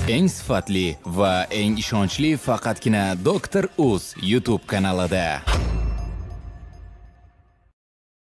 Eng sifatli va eng ishonchli faqatgina Dr. Uz YouTube kanalida.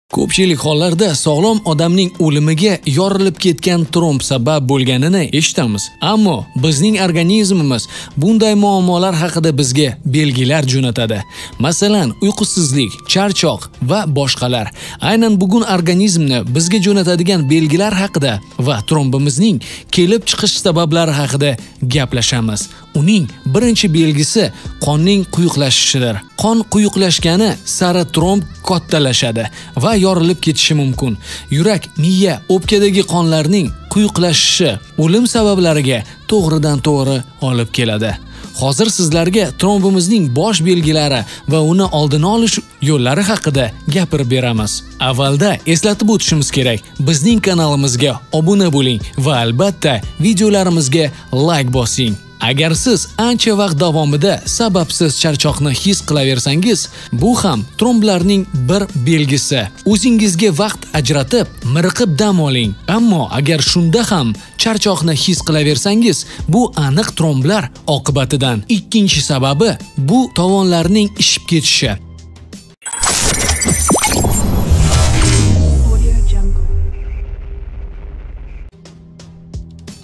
Ko'pchilik hollarda sog'lom odamning o'limiga yorilib ketgan tromb sabab bo'lganini eshitamiz. Ammo bizning organizmimiz bunday muammolar haqida bizga belgilar jo'natadi. Masalan, uyqusizlik, charchoq va boshqalar. Aynan bugun organizmni bizga jo'natadigan belgilar haqida va trombimizning kelib chiqish sabablari haqida gaplashamiz. Uning birinchi belgisi qonning quyuqlashishidir. Qon quyuqlashgani sari tromb kattalashadi va yorilib ketishi mumkin. Yurak, miya, o'pkadagi qonlarning quyuqlashishi o'lim sabablariga to'g'ridan-to'g'ri olib keladi. Hozir sizlarga trombimizning bosh belgilari va uni oldini olish yo'llari haqida gapirib beramiz. Avvalda eslatib o'tishimiz kerak. Bizning kanalimizga obuna bo'ling va albatta videolarimizga like bosing. Agar siz ancha vaqt davomida sababsiz charchoqni his qilaversangiz, bu ham tromblarning bir belgisi. O'zingizga vaqt ajratib, miriqib dam oling. Ammo agar shunda ham charchoqni his qilaversangiz, bu aniq tromblar oqibatidan. Ikkinchi sababi bu tovonlarning ishib ketishi.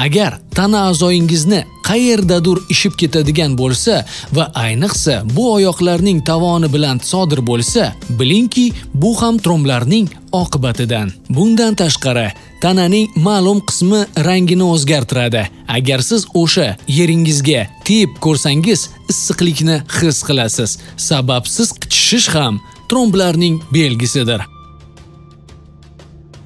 Agar tana a'zoyingizni qayerdadir ishib ketadigan bo'lsa va ayniqsa bu oyoqlarning tovoni bilan sodir bo'lsa, bilingki, bu ham tromblarning oqibatidan. Bundan tashqari, tananing ma'lum qismi rangini o'zgartiradi. Agar siz o'sha yeringizga tep ko'rsangiz, issiqlikni his qilasiz. Sababsiz qichishish ham tromblarning belgisidir.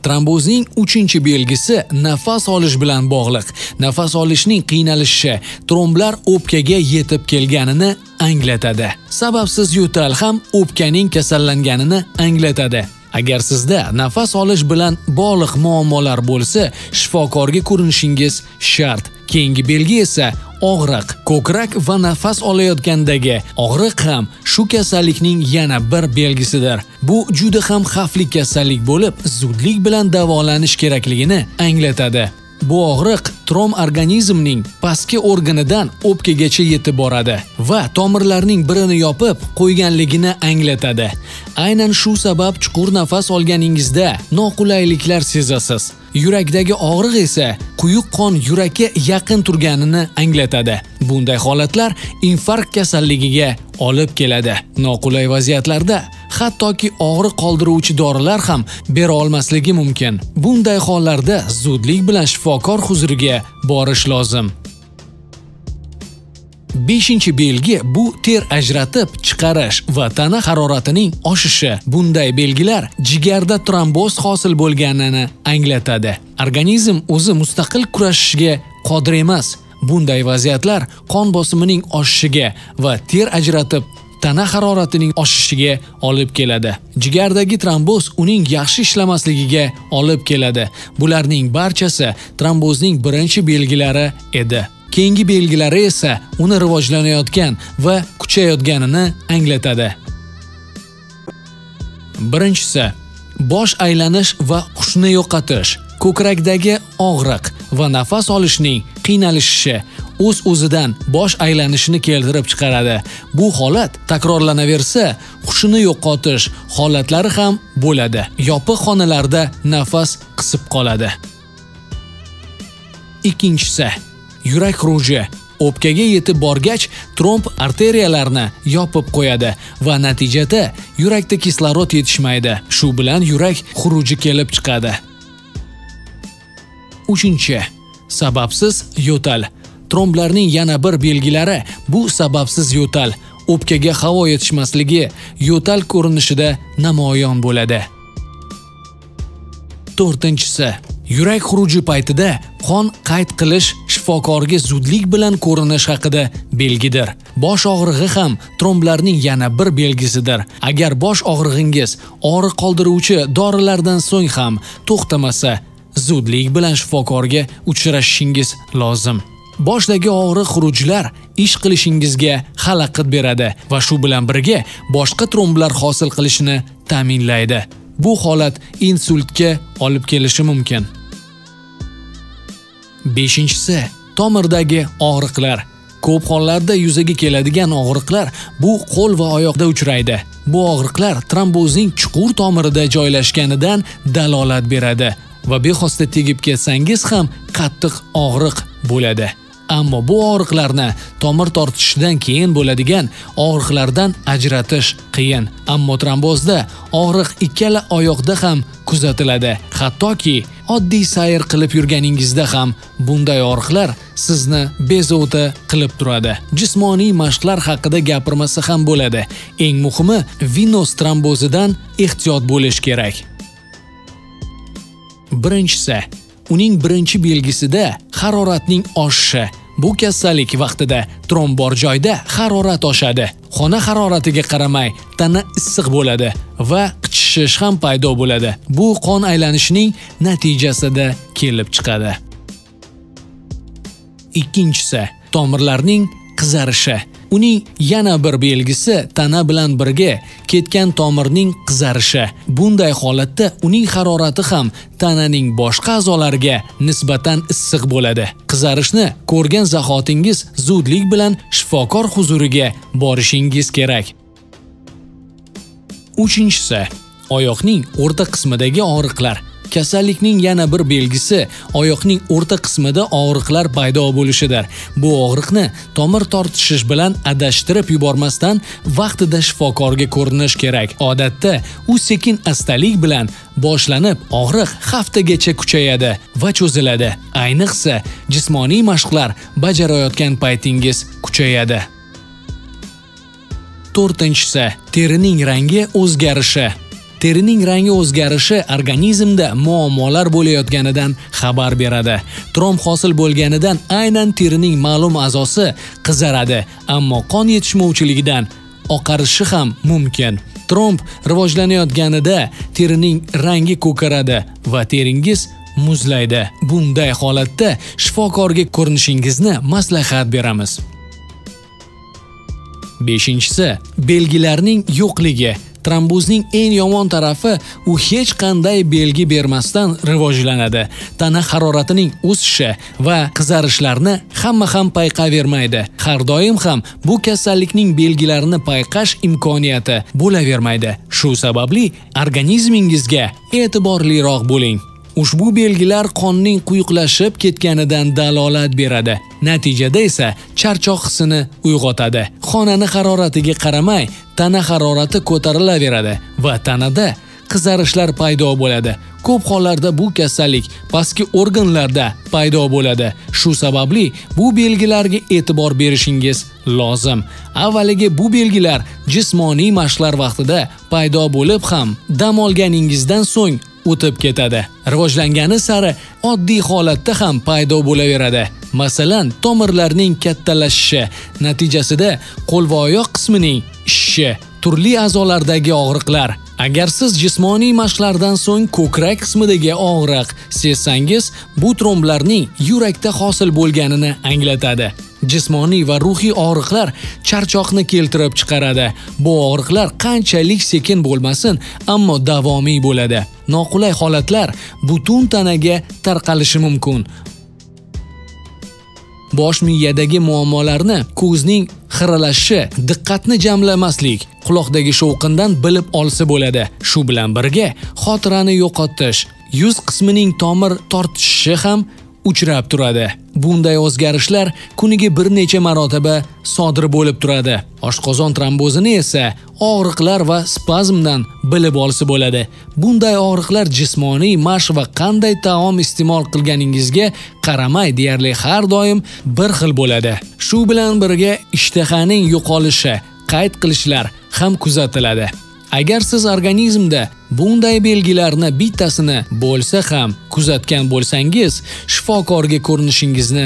Trombozning 3-chi belgisi nafas olish bilan bog'liq. Nafas olishning qiynalishi tromblar o'pkaga yetib kelganini anglatadi. Sababsiz yo'tal ham o'pkaning kasallanganini anglatadi. Agar sizda nafas olish bilan bog'liq muammolar bo'lsa, shifokorga ko'rinishingiz shart. Keyingi belgi esa og'riq, ko'krak va nafas olayotgandagi og'riq ham shu kasallikning yana bir belgisidir. Bu juda ham xavfli kasallik bo'lib, zudlik bilan davolanish kerakligini anglatadi. Bu og'riq tromb organizmning pastki organidan o'pkagacha yetib boradi va tomirlarning birini yopib qo'yganligini anglatadi. Aynan shu sabab chuqur nafas olganingizda noqulayliklar sezasiz. Yurakdagi og'riq esa quyuq qon yurakka yaqin turganini anglatadi. Bunday holatlar infarkt kasalligiga olib keladi. Noqulay vaziyatlarda hattoki og'riq qoldiruvchi dorilar ham bera olmasligi mumkin. Bunday hollarda zudlik bilan shifokor huzuriga borish lozim. 5-chi belgi bu ter ajratib chiqarish va tana haroratining oshishi. Bunday belgilar jigarda tromboz hosil bo'lganini anglatadi. Organizm o'zi mustaqil kurashishga qodir emas. Bunday vaziyatlar qon bosimining oshishiga va ter ajratib tana haroratining oshishiga olib keladi. Jigardagi tromboz uning yaxshi ishlamasligiga olib keladi. Bularning barchasi trombozning birinchi belgilari edi. Keyingi belgilari esa uni rivojlanayotgan va kuchayotganini anglatadi. Birinchisi, bosh aylanish va hushni yo'qotish, ko'krakdagi og'riq va nafas olishning qiynalishishi o'z-o'zidan bosh aylanishini keltirib chiqaradi. Bu holat takrorlanaversa, hushni yo'qotish holatlari ham bo'ladi. Yopiq xonalarda nafas qisib qoladi. Ikkinchisi, yurak xuruji. O'pkaga yetib borgach, tromb arteriyalarni yopib qo'yadi va natijada yurakda kislorod yetishmaydi. Shu bilan yurak xuruji kelib chiqadi. 3-chi, sababsiz yo'tal. Tromblarning yana bir belgilari bu sababsiz yo'tal. O'pkaga havo yetishmasligi yo'tal ko'rinishida namoyon bo'ladi. 4-chisi, yurak xuruji paytida qon qayd qilish shifokorga zudlik bilan ko'rinish haqida belgidir. Bosh og'rig'i ham tromblarning yana bir belgisidir. Agar bosh og'rig'ingiz og'riq qoldiruvchi dorilardan so'ng ham to'xtamasa, zudlik bilan shifokorga uchrashishingiz lozim. Boshdagi og'riq xurujlar ish qilishingizga xalaqit beradi va shu bilan birga boshqa tromblar hosil qilishini ta'minlaydi. Bu holat insultga olib kelishi mumkin. 5-chisi, Tomirdagi og'riqlar. Ko'p hollarda yuzaga keladigan og'riqlar bu qo'l va oyoqda uchraydi. Bu og'riqlar trombozning chuqur tomirida joylashganidan dalolat beradi va bexosda tegib ketsangiz ham qattiq og'riq bo'ladi. Ammo bu og'riqlarni tomir tortishidan keyin bo'ladigan og'riqlardan ajratish qiyin. Ammo trombozda og'riq ikkala oyoqda ham kuzatiladi. Hattoki oddiy sayr qilib yurganingizda ham bunday og'riqlar sizni bezovta qilib turadi. Jismoniy mashqlar haqida gapirmasa ham bo'ladi. Eng muhimi, venöz trombozidan ehtiyot bo'lish kerak. Birinchisi, uning birinchi belgisida haroratning oshishi. Bu kasallik vaqtida tromb bor joyda harorat oshadi. Xona haroratiga qaramay tana issiq bo'ladi va qichishish ham paydo bo'ladi. Bu qon aylanishining natijasida kelib chiqadi. Ikkinchisi, tomirlarning qizarishi. Uning yana bir belgisi tana bilan birga ketgan tomirning qizarishi. Bunday holatda uning harorati ham tananing boshqa a'zolariga nisbatan issiq bo'ladi. Qizarishni ko'rgan zahotingiz zudlik bilan shifokor huzuriga borishingiz kerak. Uchinchisi, oyoqning o'rta qismidagi og'riqlar. Kasallikning yana bir belgisi oyoqning o'rta qismida og'riqlar paydo bo'lishidir. Bu og'riqni tomir tortishish bilan adashtirib yubormasdan vaqtida shifokorga ko'rinish kerak. Odatda u sekin astalik bilan boshlanib, og'riq haftagacha kuchayadi va cho'ziladi. Ayniqsa, jismoniy mashqlar bajarayotgan paytingiz kuchayadi. To'rtinchisi, terining rangi o'zgarishi. Terining rangi o'zgarishi organizmda muammolar bo'layotganidan xabar beradi. Tromb hosil bo'lganidan aynan terining ma'lum a'zosi qizaradi, ammo qon yetishmovchiligidan oqarishi ham mumkin. Tromb rivojlanayotganida terining rangi ko'karadi va teringiz muzlaydi. Bunday holatda shifokorga ko'rinishingizni maslahat beramiz. Beshinchisi, belgilarning yo'qligi. Trombozning eng yomon tarafi u hech qanday belgi bermasdan rivojlanadi. Tana haroratining o'sishi va qizarishlarni hamma ham payqavermaydi. Har doim ham bu kasallikning belgilarini payqash imkoniyati bo'lavermaydi. Shu sababli organizmingizga e'tiborliroq bo'ling. Ushbu belgilar qonning quyuqlashib ketganidan dalolat beradi. Natijada esa charchoq hissini uyg'otadi. Xonani haroratiga qaramay, tana harorati ko'tarilaveradi va tanada qizarishlar paydo bo'ladi. Ko'p hollarda bu kasallik pastki organlarda paydo bo'ladi. Shu sababli bu belgilarga e'tibor berishingiz lozim. Avvaliga bu belgilar jismoniy mashqlar vaqtida paydo bo'lib ham dam olganingizdan so'ng o'tib ketadi. Rivojlangani sari oddiy holatda ham paydo bo'laveradi. Masalan, tomirlarning kattalashishi natijasida qo'l va oyoq qismining ishishi, turli a'zolardagi og'riqlar. Agar siz jismoniy mashqlardan so'ng ko'krak qismidagi og'riq sezsangiz, bu tromblarning yurakda hosil bo'lganini anglatadi. Jismoniy va ruhiy og'riqlar charchoqni keltirib chiqaradi. Bu og'riqlar qanchalik sekin bo'lmasin, ammo davomiy bo'ladi. Noqulay holatlar butun tanaga tarqalishi mumkin. Bosh miyadagi muammolarni ko'zning xiralashishi, diqqatni jamlamaslik, quloqdagi shovqindan bilib olsa bo'ladi. Shu bilan birga xotirani yo'qotish, yuz qismining tomir tortishishi ham uchrab turadi. Bunday o'zgarishlar kuniga bir necha marotaba sodir bo'lib turadi. Oshqozon trombozini esa og'riqlar va spazmdan bilib olsa bo'ladi. Bunday og'riqlar jismoniy mashq va qanday taom iste'mol qilganingizga qaramay deyarli har doim bir xil bo'ladi. Shu bilan birga ishtahaning yo'qolishi, qayd qilishlar ham kuzatiladi. Agar siz organizmda bunday belgilarni bittasini bo'lsa ham kuzatgan bo'lsangiz, shifokorga ko'rinishingizni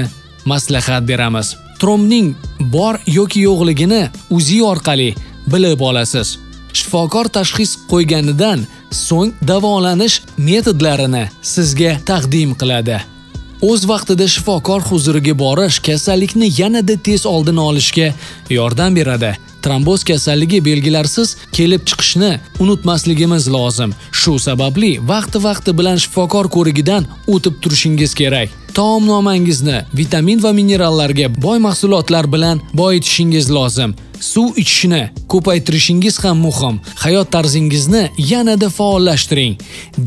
maslahat beramiz. Trombning bor yoki yo'qligini UZI orqali bilib olasiz. Shifokor tashxis qo'yganidan so'ng davolanish metodlarini sizga taqdim qiladi. O'z vaqtida shifokor huzuriga borish kasallikni yanada tez oldini olishga yordam beradi. Tromboz kasalligi belgilarsiz kelib chiqishni unutmasligimiz lozim. Shu sababli vaqti bilan shifokor ko'rigidan o'tib turishingiz kerak. Taomnomangizni vitamin va minerallarga boy mahsulotlar bilan boyitishingiz lozim. Suv ichishni ko'paytirishingiz ham muhim. Hayot tarzingizni yanada faollashtiring.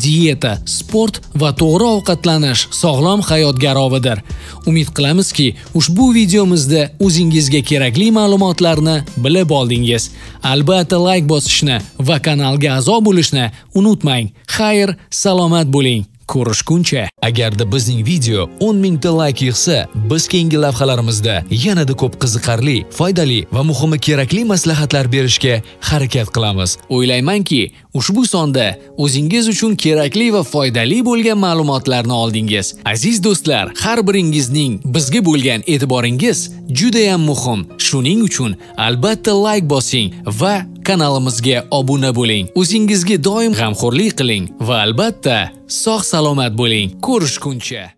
Dieta, sport va to'g'ri ovqatlanish sog'lom hayot garovidir. Umid qilamizki, ushbu videomizda o'zingizga kerakli ma'lumotlarni bilib oldingiz. Albatta like bosishni va kanalga a'zo bo'lishni unutmang. Xayr, salomat bo'ling. Ko'rishguncha. Agarda bizning video 10 mingta like yig'sa, biz keyingi lavhalarimizda yanada ko'p qiziqarli, foydali va muhimi kerakli maslahatlar berishga harakat qilamiz. O'ylaymanki, ushbu sonda o'zingiz uchun kerakli va foydali bo'lgan ma'lumotlarni oldingiz. Aziz do'stlar, har biringizning bizga bo'lgan e'tiboringiz juda ham muhim. Shuning uchun albatta like bosing va kanalimizga obuna bo'ling. O'zingizga doim g'amxo'rlik qiling va albatta sog' salomat bo'ling. Ko'rishguncha.